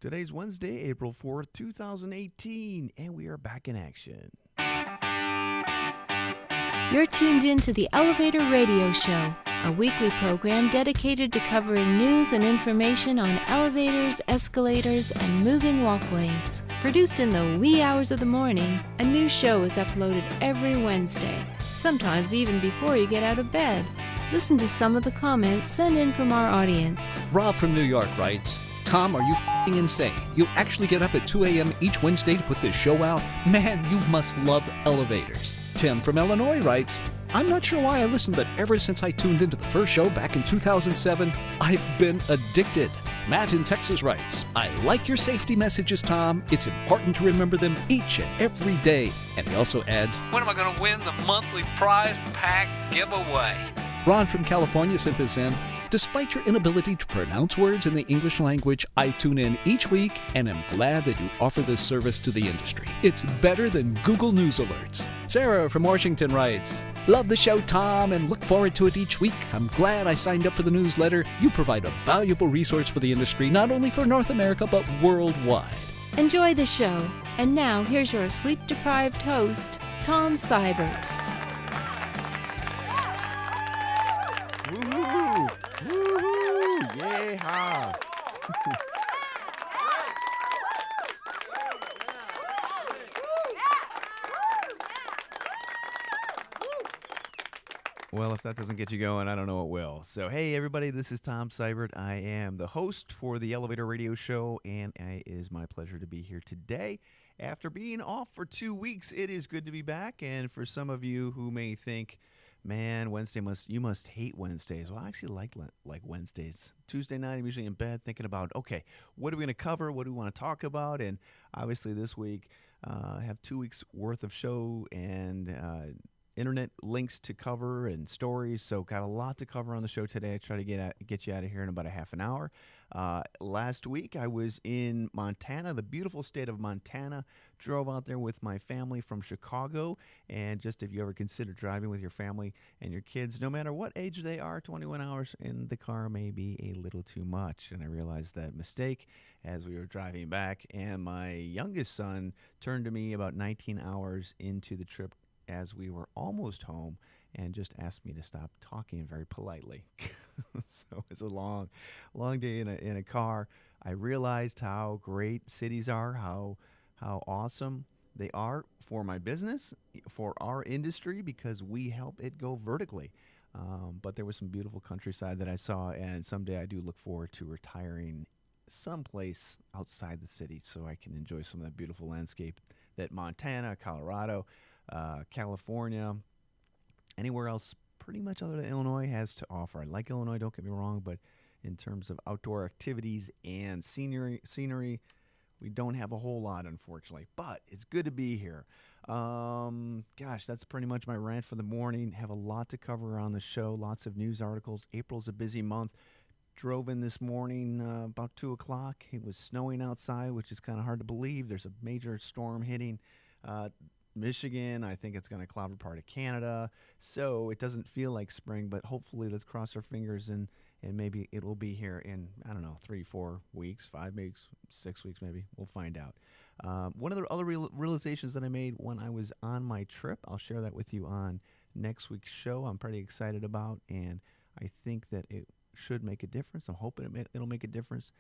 Today's Wednesday, April 4th, 2018, and we are back in action. You're tuned in to the Elevator Radio Show, a weekly program dedicated to covering news and information on elevators, escalators, and moving walkways. Produced in the wee hours of the morning, a new show is uploaded every Wednesday, sometimes even before you get out of bed. Listen to some of the comments sent in from our audience. Rob from New York writes, Tom, are you f***ing insane? You actually get up at 2 a.m. each Wednesday to put this show out? Man, you must love elevators. Tim from Illinois writes, I'm not sure why I listened, but ever since I tuned into the first show back in 2007, I've been addicted. Matt in Texas writes, I like your safety messages, Tom. It's important to remember them each and every day. And he also adds, when am I going to win the monthly prize pack giveaway? Ron from California sent this in. Despite your inability to pronounce words in the English language, I tune in each week and am glad that you offer this service to the industry. It's better than Google News alerts. Sarah from Washington writes, love the show, Tom, and look forward to it each week. I'm glad I signed up for the newsletter. You provide a valuable resource for the industry, not only for North America, but worldwide. Enjoy the show. And now, here's your sleep-deprived host, Tom Seibert. Woohoo! Woohoo! Yeehaw! Well, if that doesn't get you going, I don't know what will. So, hey, everybody, this is Tom Seibert. I am the host for the Elevator Radio Show, and it is my pleasure to be here today. After being off for 2 weeks, it is good to be back. And for some of you who may think, man, you must hate Wednesdays. Well, I actually like Wednesdays. Tuesday night, I'm usually in bed thinking about, okay, what are we going to cover? What do we want to talk about? And obviously this week, I have 2 weeks worth of show and internet links to cover and stories. So got a lot to cover on the show today. I try to get you out of here in about a half an hour. Last week, I was in Montana, the beautiful state of Montana. Drove out there with my family from Chicago. And just if you ever consider driving with your family and your kids, no matter what age they are, 21 hours in the car may be a little too much. And I realized that mistake as we were driving back. And my youngest son turned to me about 19 hours into the trip as we were almost home and just asked me to stop talking very politely. So it's a long day in a car. I realized how great cities are, how awesome they are for my business, for our industry, because we help it go vertically. But there was some beautiful countryside that I saw, and someday I do look forward to retiring someplace outside the city so I can enjoy some of that beautiful landscape that Montana, Colorado, California, anywhere else pretty much other than Illinois has to offer. I like Illinois, don't get me wrong, but in terms of outdoor activities and scenery, we don't have a whole lot, unfortunately. But it's good to be here. Gosh, that's pretty much my rant for the morning. Have a lot to cover on the show, lots of news articles. April's a busy month. Drove in this morning about 2 o'clock. It was snowing outside, which is kind of hard to believe. There's a major storm hitting Michigan. I think it's going to cloud part of Canada. So it doesn't feel like spring, but hopefully let's cross our fingers and maybe it will be here in, 3, 4 weeks, 5 weeks, 6 weeks maybe. We'll find out. One of the other realizations that I made when I was on my trip, I'll share that with you on next week's show. I'm pretty excited about, and I think that it should make a difference. I'm hoping it'll make a difference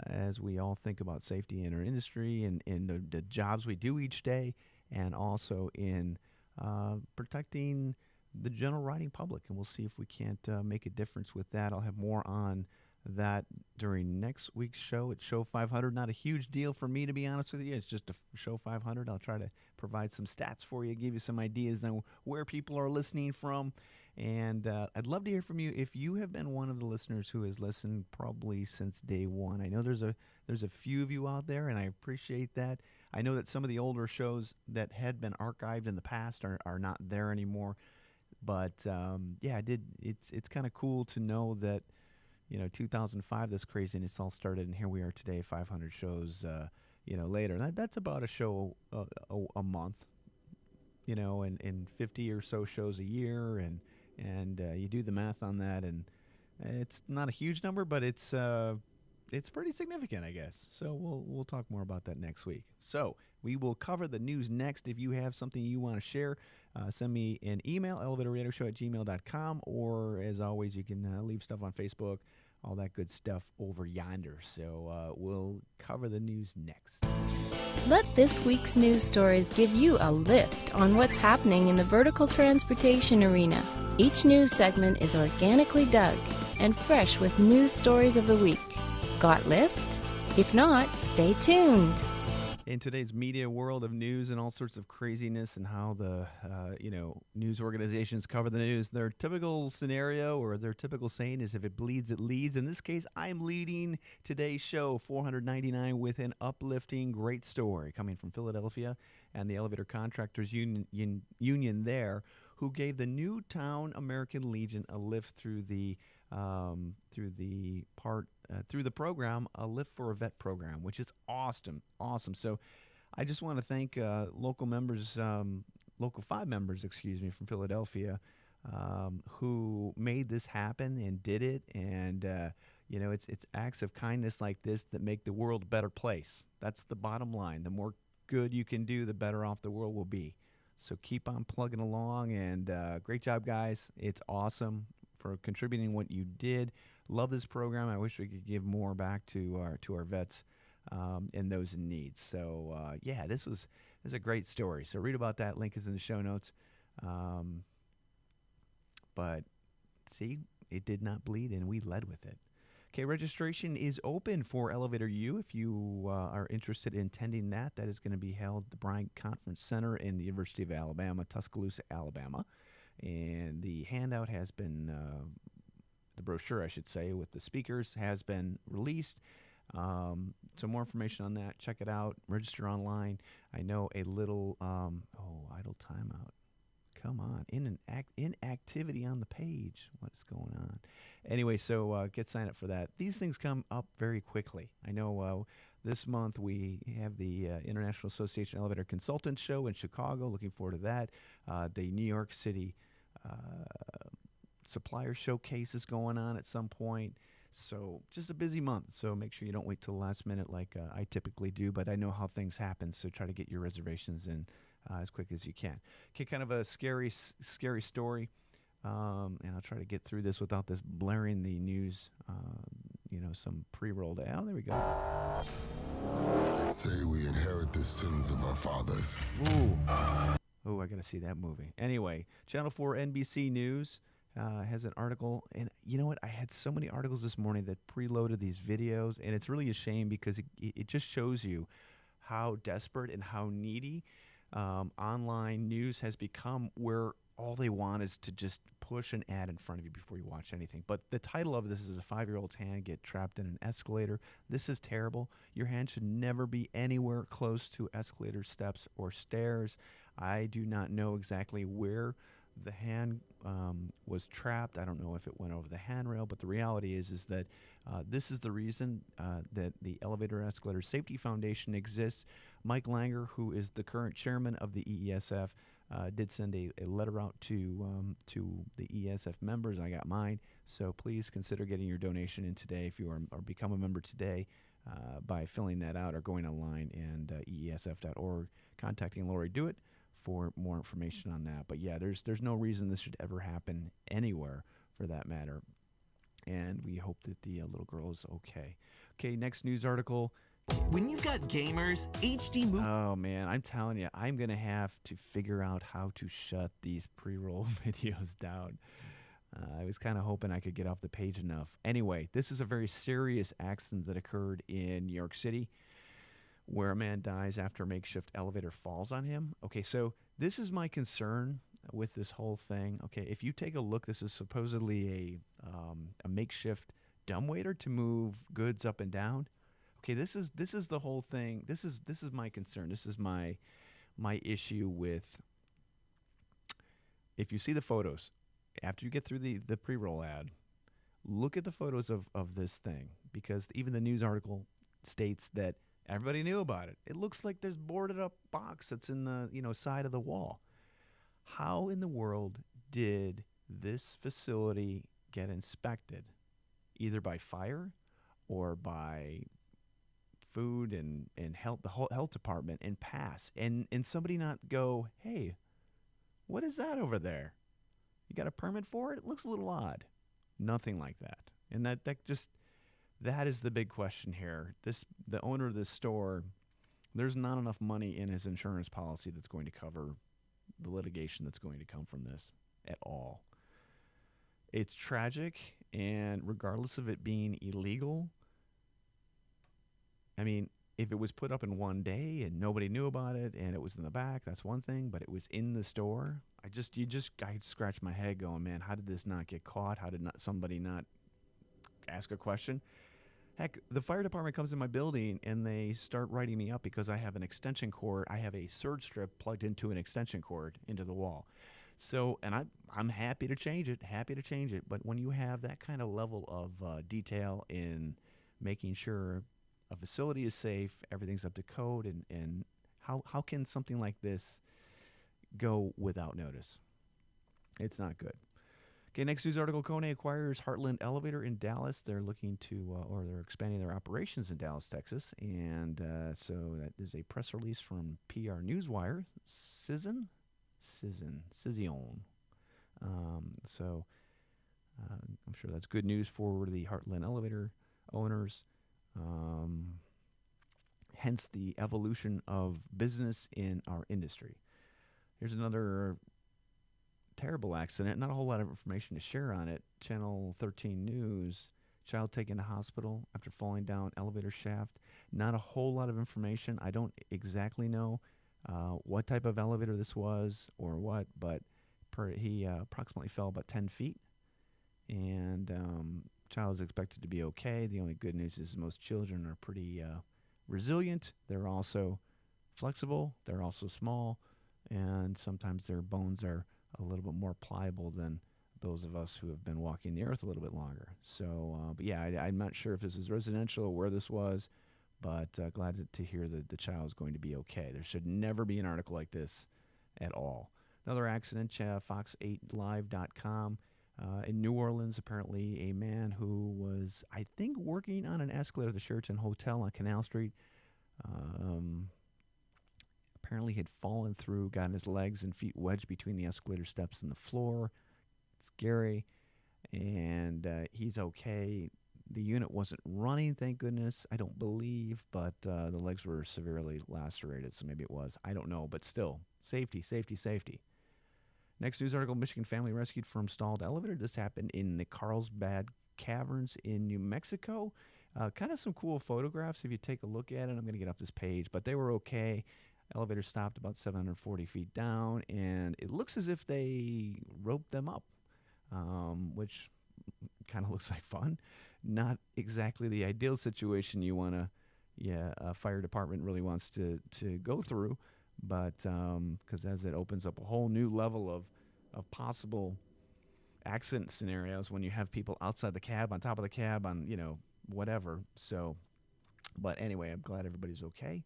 as we all think about safety in our industry and in the jobs we do each day, and also in protecting the general riding public. And we'll see if we can't make a difference with that. I'll have more on that during next week's show. It's Show 500. Not a huge deal for me, to be honest with you. It's just a Show 500. I'll try to provide some stats for you, give you some ideas on where people are listening from. And I'd love to hear from you if you have been one of the listeners who has listened probably since day one. I know there's a few of you out there, and I appreciate that. I know that some of the older shows that had been archived in the past are not there anymore. But yeah, it's kind of cool to know that 2005, this craziness all started, and here we are today, 500 shows later. That's about a show a month, and 50 or so shows a year, and you do the math on that, and it's not a huge number, but it's it's pretty significant, I guess. So we'll talk more about that next week. So we will cover the news next. If you have something you want to share, send me an email, elevatorradioshow@gmail.com, or as always, you can leave stuff on Facebook, all that good stuff over yonder. So we'll cover the news next. Let this week's news stories give you a lift on what's happening in the vertical transportation arena. Each news segment is organically dug and fresh with news stories of the week. Got lift? If not, stay tuned. In today's media world of news and all sorts of craziness and how the news organizations cover the news, their typical scenario or their typical saying is if it bleeds, it leads. In this case, I'm leading today's show 499 with an uplifting great story coming from Philadelphia and the Elevator Contractors Union there, who gave the Newtown American Legion a lift through the program, a Lift for a Vet program, which is awesome. So I just want to thank local 5 members, from Philadelphia, who made this happen and did it. And, it's acts of kindness like this that make the world a better place. That's the bottom line. The more good you can do, the better off the world will be. So keep on plugging along, and great job, guys. It's awesome for contributing what you did. Love this program. I wish we could give more back to our vets and those in need. So, this is a great story. So read about that. Link is in the show notes. But see, it did not bleed, and we led with it. Okay, registration is open for Elevator U. If you are interested in attending that is going to be held at the Bryant Conference Center in the University of Alabama, Tuscaloosa, Alabama. And the handout has been, the brochure, I should say, with the speakers has been released. Some more information on that. Check it out. Register online. I know a little, idle timeout. Come on. Inactivity on the page. What's going on? Anyway, so get signed up for that. These things come up very quickly. I know this month we have the International Association Elevator Consultants Show in Chicago. Looking forward to that. The New York City Supplier Showcase is going on at some point. So just a busy month. So make sure you don't wait till the last minute like I typically do. But I know how things happen, so try to get your reservations in as quick as you can. Okay, kind of a scary story. And I'll try to get through this without this blaring the news, some pre-rolled. Oh, there we go. They say we inherit the sins of our fathers. Ooh, I got to see that movie. Anyway, Channel 4 NBC News has an article. And you know what? I had so many articles this morning that preloaded these videos. And it's really a shame because it just shows you how desperate and how needy online news has become, where all they want is to just push an ad in front of you before you watch anything. But the title of this is a 5-year-old's hand get trapped in an escalator. This is terrible. Your hand should never be anywhere close to escalator steps or stairs. I do not know exactly where the hand was trapped. I don't know if it went over the handrail, but the reality is that this is the reason that the Elevator Escalator Safety Foundation exists. Mike Langer, who is the current chairman of the EESF, did send a letter out to the ESF members. I got mine, so please consider getting your donation in today if you are or become a member today by filling that out or going online and EESF.org, contacting Lori Dewitt for more information on that. But yeah, there's no reason this should ever happen anywhere for that matter, and we hope that the little girl is okay. Okay, next news article. When you've got gamers, HD movie. Oh man, I'm telling you, I'm gonna have to figure out how to shut these pre-roll videos down. I was kind of hoping I could get off the page enough. Anyway, this is a very serious accident that occurred in New York City, where a man dies after a makeshift elevator falls on him. Okay, so this is my concern with this whole thing. Okay, if you take a look, this is supposedly a makeshift dumbwaiter to move goods up and down. Okay, this is the whole thing. This is my concern. This is my issue with. If you see the photos after you get through the pre-roll ad, look at the photos of this thing, because even the news article states that everybody knew about it. It looks like there's boarded up box that's in the side of the wall. How in the world did this facility get inspected, either by fire or by food and health, the whole health department, and pass, and somebody not go, hey, what is that over there? You got a permit for it? It looks a little odd. Nothing like that. And that is the big question here. The owner of this store, there's not enough money in his insurance policy that's going to cover the litigation that's going to come from this at all. It's tragic, and regardless of it being illegal, I mean, if it was put up in one day and nobody knew about it and it was in the back, that's one thing, but it was in the store. I scratch my head going, man, how did this not get caught? How did somebody not ask a question? Heck, the fire department comes in my building and they start writing me up because I have an extension cord. I have a surge strip plugged into an extension cord into the wall. So, and I'm happy to change it, But when you have that kind of level of detail in making sure a facility is safe, everything's up to code, and how can something like this go without notice? It's not good. Okay, next news article, KONE acquires Heartland Elevator in Dallas. They're looking to, or they're expanding their operations in Dallas, Texas. And so that is a press release from PR Newswire. Cision. So I'm sure that's good news for the Heartland Elevator owners. Hence the evolution of business in our industry. Here's another terrible accident. Not a whole lot of information to share on it. Channel 13 News. Child taken to hospital after falling down elevator shaft. Not a whole lot of information. I don't exactly know what type of elevator this was or what, but he approximately fell about 10 feet. And child is expected to be okay. The only good news is most children are pretty resilient. They're also flexible. They're also small. And sometimes their bones are a little bit more pliable than those of us who have been walking the earth a little bit longer. So, but yeah, I'm not sure if this is residential or where this was, but glad to hear that the child is going to be okay. There should never be an article like this at all. Another accident, Fox8Live.com. In New Orleans, apparently a man who was, I think, working on an escalator at the Sheraton Hotel on Canal Street, apparently had fallen through, gotten his legs and feet wedged between the escalator steps and the floor. It's scary, and he's okay. The unit wasn't running, thank goodness, I don't believe, but the legs were severely lacerated, so maybe it was. I don't know, but still, safety. Next news article, Michigan family rescued from stalled elevator. This happened in the Carlsbad Caverns in New Mexico. Kind of some cool photographs if you take a look at it. I'm going to get up this page, but they were okay. Elevator stopped about 740 feet down, and it looks as if they roped them up, which kind of looks like fun. Not exactly the ideal situation you want to, a fire department really wants to go through, but because as it opens up a whole new level of possible accident scenarios when you have people outside the cab, on top of the cab, on, whatever. So, but anyway, I'm glad everybody's okay.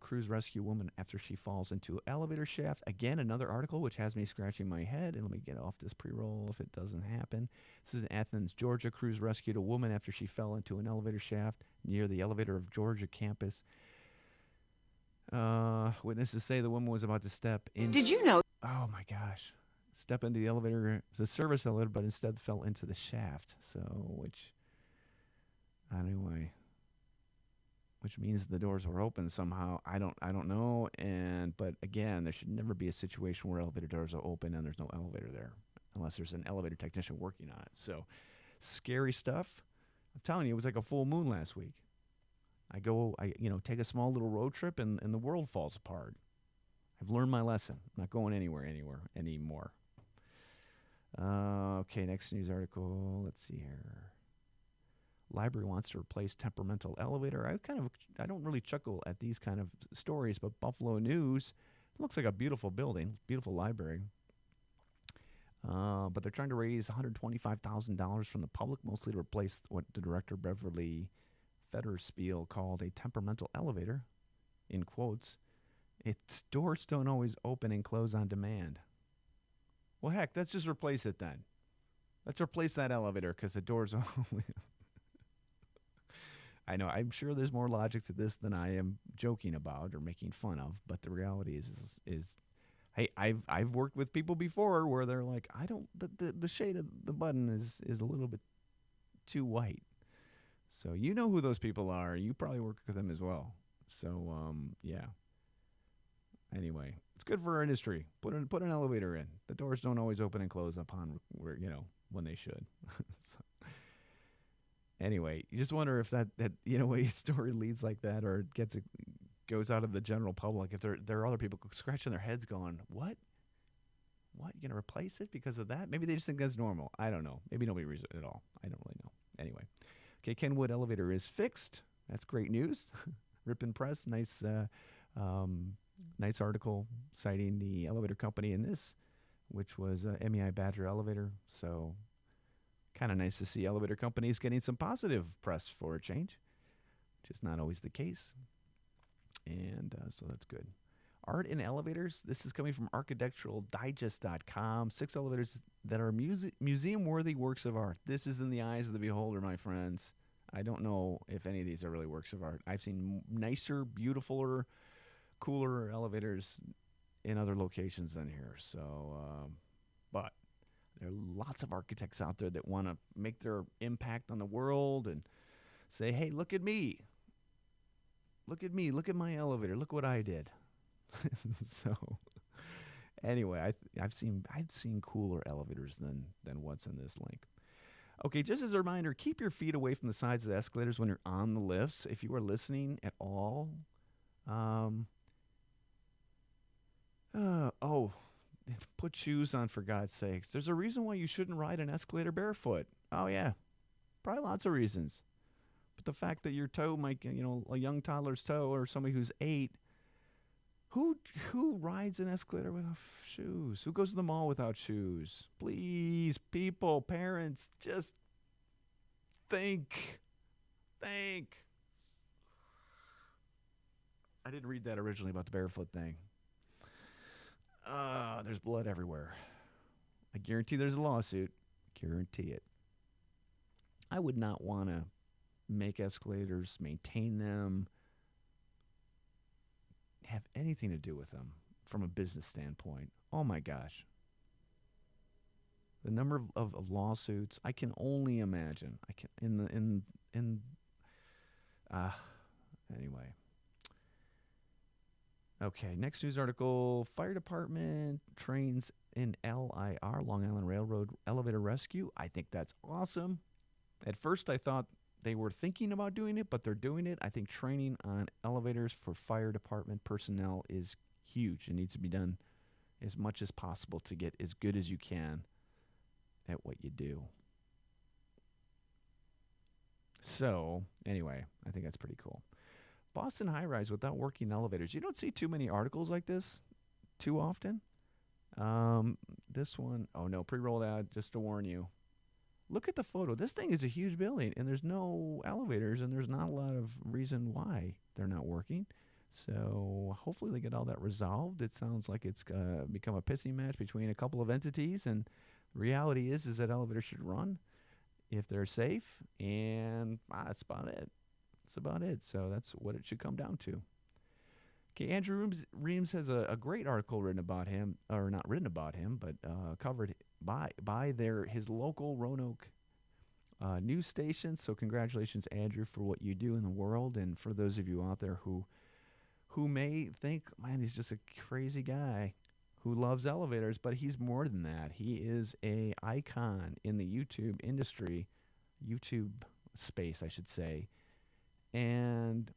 Crews rescue woman after she falls into elevator shaft. Again, another article which has me scratching my head. And let me get off this pre-roll if it doesn't happen. This is in Athens, Georgia. Crews rescued a woman after she fell into an elevator shaft near the Elevator of Georgia campus. Witnesses say the woman was about to step in. Did you know? Oh my gosh. Step into the elevator, the service elevator, but instead fell into the shaft. Which means the doors were open somehow. I don't know. But again, there should never be a situation where elevator doors are open and there's no elevator there, unless there's an elevator technician working on it. So, scary stuff. I'm telling you, it was like a full moon last week. I take a small little road trip and the world falls apart. I've learned my lesson. I'm not going anywhere anymore. Okay, next news article. Let's see here. Library wants to replace temperamental elevator. I don't really chuckle at these kind of stories, but Buffalo News, it looks like a beautiful building, beautiful library. But they're trying to raise $125,000 from the public, mostly to replace what the director Beverly Federspiel called a temperamental elevator, in quotes. Its doors don't always open and close on demand. Well, heck, let's just replace it then. Let's replace that elevator because the doors only... I know. I'm sure there's more logic to this than I am joking about or making fun of. But the reality is hey, I've worked with people before where they're like, I don't the shade of the button is a little bit too white. So you know who those people are. You probably work with them as well. So yeah. Anyway, it's good for our industry. Put an elevator in. The doors don't always open and close upon where when they should. So, anyway, you just wonder if that a story leads like that, or it goes out of the general public. If there are other people scratching their heads, going, "What? What? You gonna replace it because of that?" Maybe they just think that's normal. I don't know. Maybe nobody reads it at all. I don't really know. Anyway, okay, Kenwood elevator is fixed. That's great news. Rip and Press, nice. Nice article citing the elevator company in this, which was MEI Badger Elevator. So kind of nice to see elevator companies getting some positive press for a change, which is not always the case. And so that's good. Art in elevators. This is coming from architecturaldigest.com. 6 elevators that are museum-worthy works of art. This is in the eyes of the beholder, my friends. I don't know if any of these are really works of art. I've seen nicer, beautifuler, cooler elevators in other locations than here. So, but there are lots of architects out there that want to make their impact on the world and say, hey, look at me. Look at me. Look at my elevator. Look what I did. So, anyway, I've seen cooler elevators than what's in this link. Okay, just as a reminder, keep your feet away from the sides of the escalators when you're on the lifts. If you are listening at all, put shoes on, for God's sakes. There's a reason why you shouldn't ride an escalator barefoot. Oh, yeah. Probably lots of reasons. But the fact that your toe might, a young toddler's toe, or somebody who's 8, who rides an escalator without shoes? Who goes to the mall without shoes? Please, people, parents, just think. I didn't read that originally about the barefoot thing. There's blood everywhere. I guarantee there's a lawsuit. Guarantee it. I would not want to make escalators, maintain them, have anything to do with them from a business standpoint. Oh my gosh. The number of lawsuits, I can only imagine. Anyway. Okay, next news article. Fire department trains in LIR, Long Island Railroad elevator rescue. I think that's awesome. At first, I thought they were thinking about doing it, but they're doing it. I think training on elevators for fire department personnel is huge. It needs to be done as much as possible to get as good as you can at what you do. So, anyway, I think that's pretty cool. Boston high-rise without working elevators. You don't see too many articles like this too often. This one, oh no, pre-rolled out, just to warn you. Look at the photo. This thing is a huge building, and there's no elevators, and there's not a lot of reason why they're not working. So hopefully they get all that resolved. It sounds like it's become a pissing match between a couple of entities, and the reality is that elevators should run if they're safe, and that's about it. That's about it. So that's what it should come down to. Okay, Andrew Reems has a great article written about him, or not written about him, but covered by his local Roanoke news station. So congratulations, Andrew, for what you do in the world, and for those of you out there who may think, man, he's just a crazy guy who loves elevators, but he's more than that. He is a icon in the YouTube industry, YouTube space, I should say, and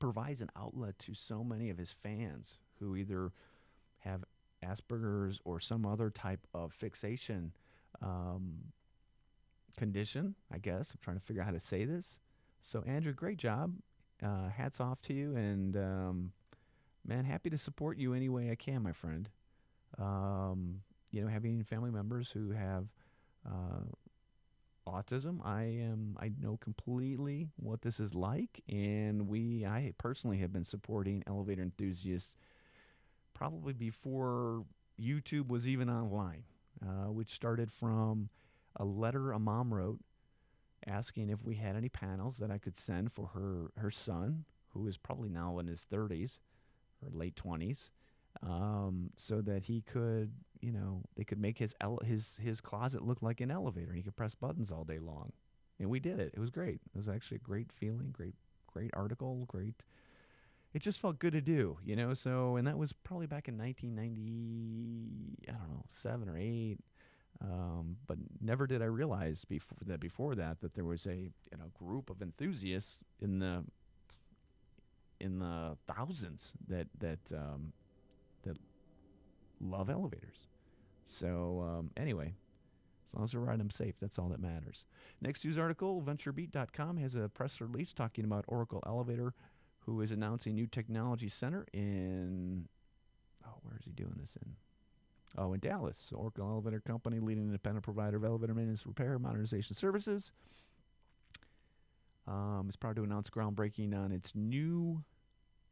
provides an outlet to so many of his fans who either have Asperger's or some other type of fixation condition, I guess. I'm trying to figure out how to say this. So, Andrew, great job. Hats off to you. And, man, happy to support you any way I can, my friend. Having family members who have autism, I know completely what this is like, and I personally have been supporting elevator enthusiasts probably before YouTube was even online, which started from a letter a mom wrote asking if we had any panels that I could send for her son, who is probably now in his 30s or late 20s, so that he could, they could make his closet look like an elevator, and he could press buttons all day long. And we did it. It was great. It was actually a great feeling, great article, great. It just felt good to do, So, and that was probably back in 1990, I don't know, 7 or 8. But never did I realize before that there was a group of enthusiasts in the thousands that love elevators. So anyway, as long as we're riding them safe, that's all that matters. Next news article, VentureBeat.com has a press release talking about Oracle Elevator, who is announcing a new technology center in, where is he doing this in? Oh, in Dallas. Oracle Elevator Company, leading independent provider of elevator maintenance, repair, modernization services, is proud to announce groundbreaking on its new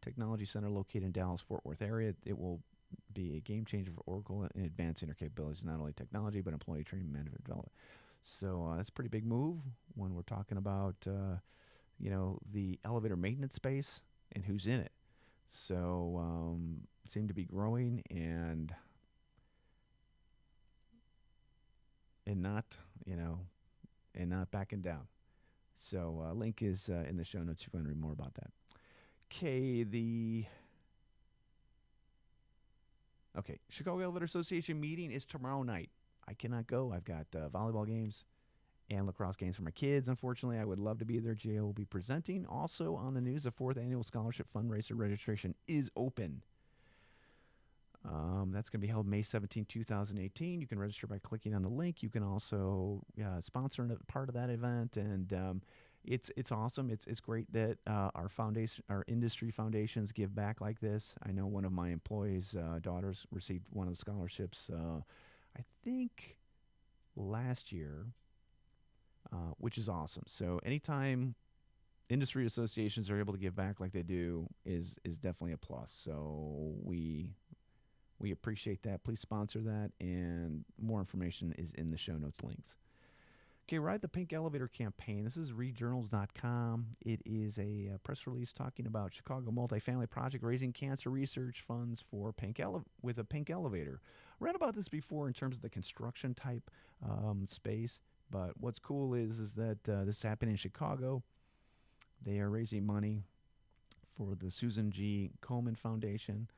technology center located in Dallas-Fort Worth area. It will be a game changer for Oracle in advancing their capabilities, not only technology, but employee training, management development. So that's a pretty big move when we're talking about, the elevator maintenance space and who's in it. So it seemed to be growing and not backing down. So link is in the show notes if you want to read more about that. Chicago Elevator Association meeting is tomorrow night. I cannot go. I've got volleyball games and lacrosse games for my kids. Unfortunately, I would love to be there. GA will be presenting. Also on the news, the 4th annual scholarship fundraiser registration is open. That's going to be held May 17, 2018. You can register by clicking on the link. You can also sponsor a part of that event, and it's awesome. It's great that our industry foundations give back like this. I know one of my employees' daughters received one of the scholarships, I think last year, which is awesome. So anytime industry associations are able to give back like they do is definitely a plus. So we appreciate that. Please sponsor that, and more information is in the show notes links. Okay, Ride the Pink Elevator campaign. This is readjournals.com. It is a press release talking about Chicago multifamily project raising cancer research funds for with a pink elevator. Read about this before in terms of the construction type space, but what's cool is that this happened in Chicago. They are raising money for the Susan G. Komen Foundation.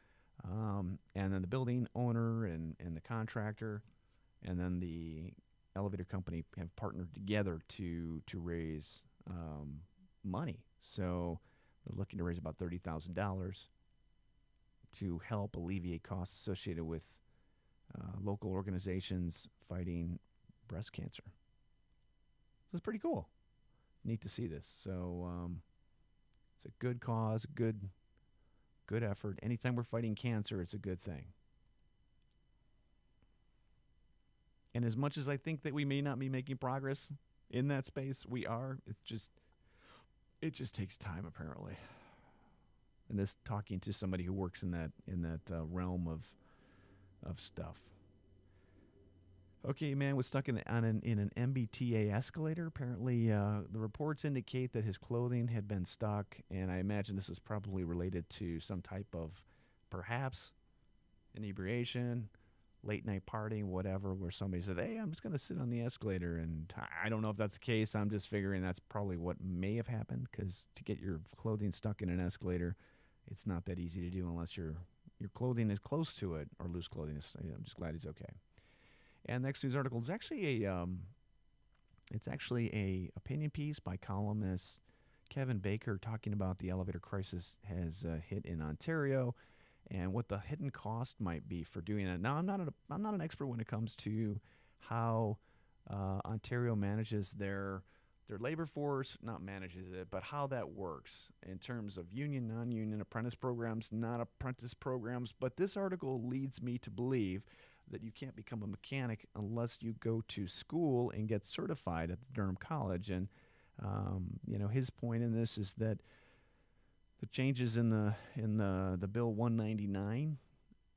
And then the building owner and the contractor and then the elevator company have partnered together to raise money. So they're looking to raise about $30,000 to help alleviate costs associated with local organizations fighting breast cancer. So it's pretty cool. Neat to see this. So it's a good cause, good effort. Anytime we're fighting cancer, it's a good thing. And as much as I think that we may not be making progress in that space, we are. It just takes time, apparently. And this talking to somebody who works in that realm of stuff. Okay, man was stuck in an MBTA escalator. Apparently, the reports indicate that his clothing had been stuck, and I imagine this was probably related to some type of, perhaps, inebriation, late-night partying, whatever, where somebody said, hey, I'm just going to sit on the escalator. And I don't know if that's the case. I'm just figuring that's probably what may have happened, because to get your clothing stuck in an escalator, it's not that easy to do unless your clothing is close to it, or loose clothing. I'm just glad he's okay. And next news article is actually a opinion piece by columnist Kevin Baker talking about the elevator crisis has hit in Ontario and what the hidden cost might be for doing it. Now, I'm not an expert when it comes to how Ontario manages their labor force, not manages it, but how that works in terms of union, non-union, apprentice programs, not apprentice programs. But this article leads me to believe that you can't become a mechanic unless you go to school and get certified at the Durham College. And his point in this is that the changes in the Bill 199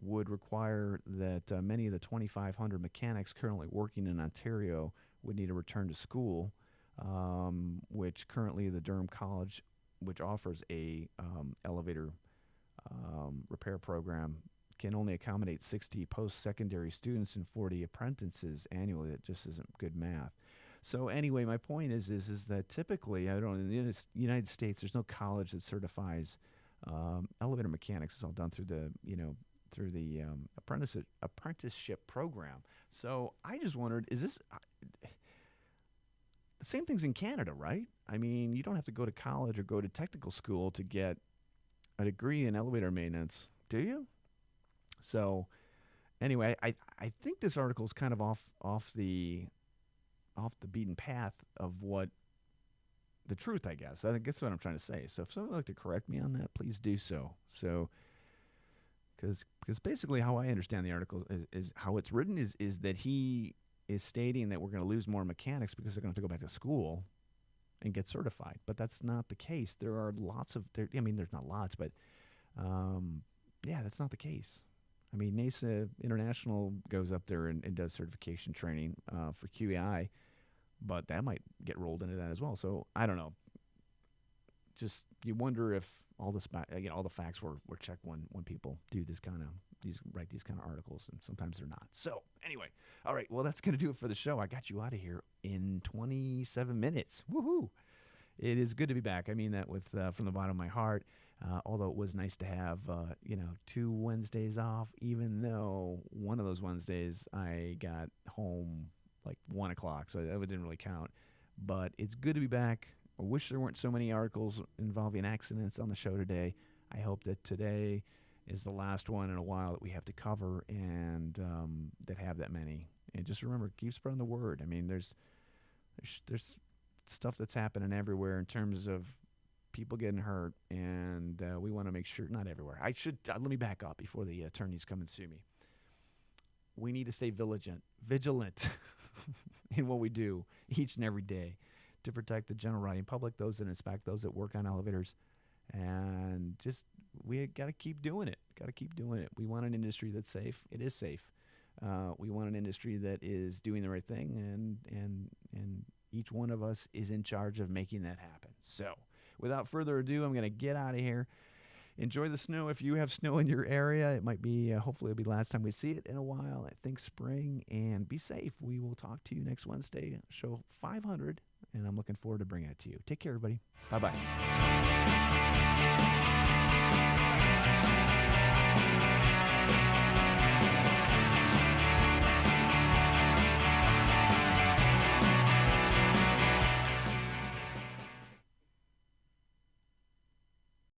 would require that many of the 2,500 mechanics currently working in Ontario would need to return to school which currently the Durham College, which offers a elevator repair program, can only accommodate 60 post-secondary students and 40 apprentices annually. That just isn't good math. So anyway, my point is that typically, I don't know, in the United States, there's no college that certifies elevator mechanics. It's all done through the apprenticeship program. So I just wondered, is this the same thing's in Canada, right? I mean, you don't have to go to college or go to technical school to get a degree in elevator maintenance, do you? So anyway, I think this article is kind of off the beaten path of what the truth, I guess. I think that's what I'm trying to say. So if someone would like to correct me on that, please do so. So because basically how I understand the article is how it's written is that he is stating that we're going to lose more mechanics because they're going to have to go back to school and get certified. But that's not the case. There are lots of – I mean, there's not lots, but that's not the case. I mean, NASA International goes up there and does certification training for QAI, but that might get rolled into that as well. So I don't know. Just you wonder if all this, all the facts were checked when people do write these kind of articles, and sometimes they're not. So anyway, all right. Well, that's gonna do it for the show. I got you out of here in 27 minutes. Woohoo! It is good to be back. I mean that with from the bottom of my heart. Although it was nice to have 2 Wednesdays off, even though one of those Wednesdays I got home like 1 o'clock, so that didn't really count. But it's good to be back. I wish there weren't so many articles involving accidents on the show today. I hope that today is the last one in a while that we have to cover and that have that many. And just remember, keep spreading the word. I mean, there's stuff that's happening everywhere in terms of people getting hurt, and we want to make sure, not everywhere. Let me back up before the attorneys come and sue me. We need to stay vigilant in what we do each and every day to protect the general riding public, those that inspect, those that work on elevators, and just we got to keep doing it. We want an industry that's safe. It is safe. We want an industry that is doing the right thing, and each one of us is in charge of making that happen. So without further ado, I'm going to get out of here. Enjoy the snow if you have snow in your area. It might be, hopefully it'll be the last time we see it in a while. I think spring, and be safe. We will talk to you next Wednesday, show 500, and I'm looking forward to bringing it to you. Take care, everybody. Bye-bye.